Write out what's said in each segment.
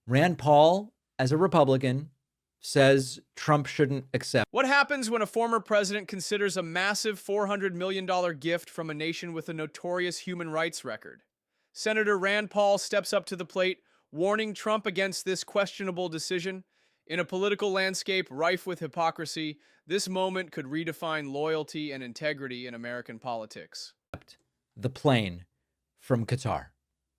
Rand Paul, as a Republican, says Trump shouldn't accept. What happens when a former president considers a massive $400 million gift from a nation with a notorious human rights record? Senator Rand Paul steps up to the plate, warning Trump against this questionable decision. In a political landscape rife with hypocrisy, this moment could redefine loyalty and integrity in American politics. The plane from Qatar.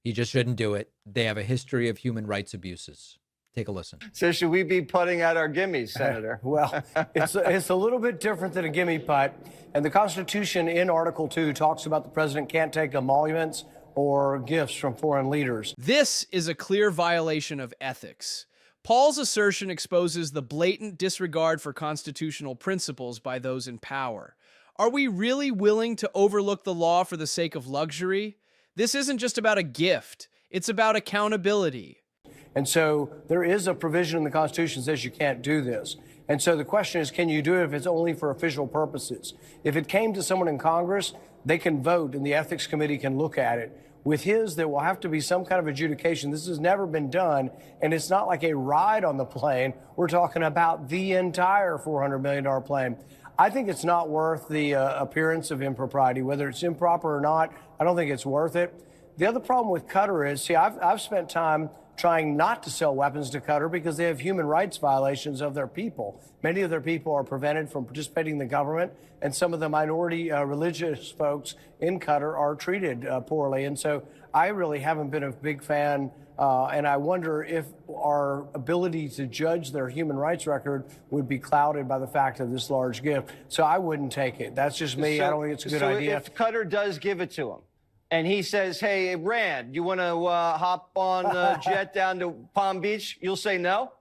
He just shouldn't do it. They have a history of human rights abuses. Take a listen. So should we be putting out our gimmies, Senator? Well, it's a little bit different than a gimme putt. And the Constitution in Article 2 talks about the president can't take emoluments or gifts from foreign leaders. This is a clear violation of ethics. Paul's assertion exposes the blatant disregard for constitutional principles by those in power. Are we really willing to overlook the law for the sake of luxury? This isn't just about a gift. It's about accountability. And so there is a provision in the Constitution that says you can't do this. And so the question is, can you do it if it's only for official purposes? If it came to someone in Congress, they can vote and the Ethics Committee can look at it. With his, there will have to be some kind of adjudication. This has never been done, and it's not like a ride on the plane. We're talking about the entire $400 million plane. I think it's not worth the appearance of impropriety. Whether it's improper or not, I don't think it's worth it. The other problem with Qatar is, see, I've spent time trying not to sell weapons to Qatar because they have human rights violations of their people. Many of their people are prevented from participating in the government, and some of the minority religious folks in Qatar are treated poorly. And so I really haven't been a big fan, and I wonder if our ability to judge their human rights record would be clouded by the fact of this large gift. So I wouldn't take it. That's just me. I don't think it's a good idea. If Qatar does give it to him, and he says, hey, Rand, you want to hop on a jet down to Palm Beach? You'll say no?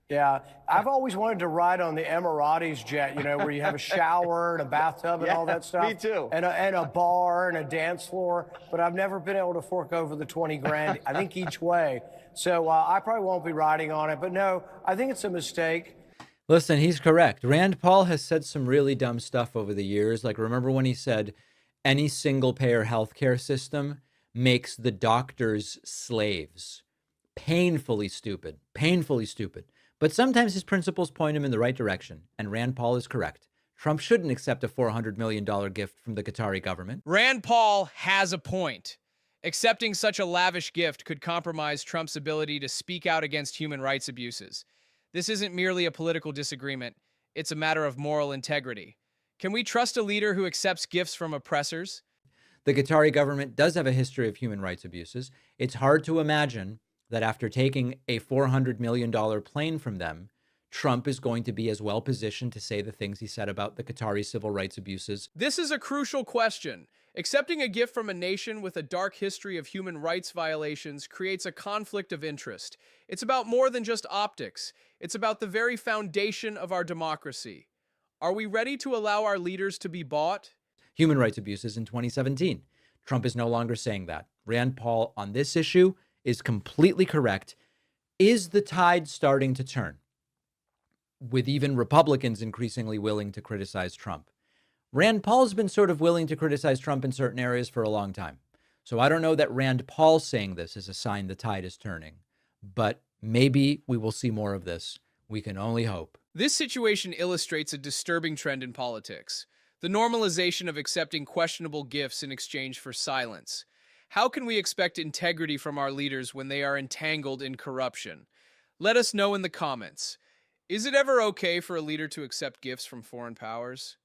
Yeah. I've always wanted to ride on the Emiratis jet, you know, where you have a shower and a bathtub and all that stuff. Me too. And a bar and a dance floor. But I've never been able to fork over the 20 grand, I think, each way. So I probably won't be riding on it. But no, I think it's a mistake. Listen, he's correct. Rand Paul has said some really dumb stuff over the years. Like, remember when he said any single-payer healthcare system makes the doctors slaves? Painfully stupid. Painfully stupid. But sometimes his principles point him in the right direction, and Rand Paul is correct. Trump shouldn't accept a $400 million gift from the Qatari government. Rand Paul has a point. Accepting such a lavish gift could compromise Trump's ability to speak out against human rights abuses. This isn't merely a political disagreement. It's a matter of moral integrity. Can we trust a leader who accepts gifts from oppressors? The Qatari government does have a history of human rights abuses. It's hard to imagine that after taking a $400 million plane from them, Trump is going to be as well positioned to say the things he said about the Qatari civil rights abuses. This is a crucial question. Accepting a gift from a nation with a dark history of human rights violations creates a conflict of interest. It's about more than just optics. It's about the very foundation of our democracy. Are we ready to allow our leaders to be bought? Human rights abuses in 2017. Trump is no longer saying that. Rand Paul on this issue is completely correct. Is the tide starting to turn, with even Republicans increasingly willing to criticize Trump? Rand Paul's been sort of willing to criticize Trump in certain areas for a long time. So I don't know that Rand Paul saying this is a sign the tide is turning, but maybe we will see more of this. We can only hope. This situation illustrates a disturbing trend in politics, the normalization of accepting questionable gifts in exchange for silence. How can we expect integrity from our leaders when they are entangled in corruption? Let us know in the comments. Is it ever okay for a leader to accept gifts from foreign powers?